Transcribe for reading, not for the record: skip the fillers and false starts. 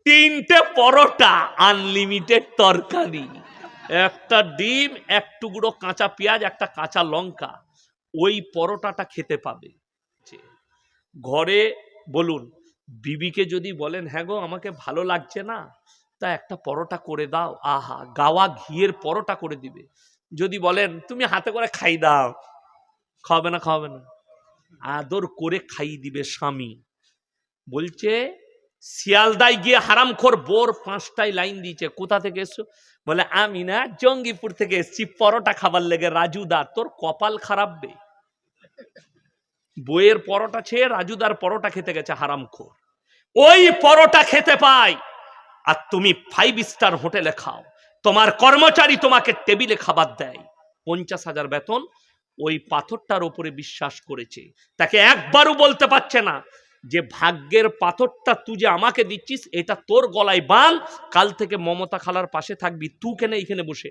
3টে পরোটা, আনলিমিটেড তরকারি, একটা ডিম, এক টুকরো কাঁচা পেঁয়াজ, একটা কাঁচা লঙ্কা, ওই পরোটাটা খেতে পাবে। ঘরে বলুন, বিবিকে যদি বলেন হ্যাঁ গো আমাকে ভালো লাগছে না, তা একটা পরোটা করে দাও, আহা গাওয়া ঘিয়ের পরোটা করে দিবে। যদি বলেন তুমি হাতে করে খাই দাও, খাওয়াবে না? খাওয়াবে না? আদর করে খাইয়ে দিবে স্বামী। বলছে শিয়ালদায় গিয়ে হারামখোর বোর 5টায় লাইন দিয়েছে, কোথা থেকে এসছো? বলে আমি না জঙ্গিপুর থেকে এসছি পরোটা খাবার লেগে। রাজুদা তোর কপাল খারাপ বে, বইয়ের পরোটা ছেড়ে রাজুদার পরোটা খেতে গেছে হারামখোর। ওই পরোটা খেতে পায় আর তুমি 5 স্টার হোটেলে খাও, তোমার কর্মচারী তোমাকে টেবিলে খাবার দেয়, 50,000 বেতন। ওই পাথরটার উপরে বিশ্বাস করেছে, তাকে একবারও বলতে পারছে না যে ভাগ্যের পাথরটা তুই যে আমাকে দিচ্ছিস এটা তোর গলায় বাঁধ, কাল থেকে মমতা খালার পাশে থাকবি, তুই কেন এইখানে বসে।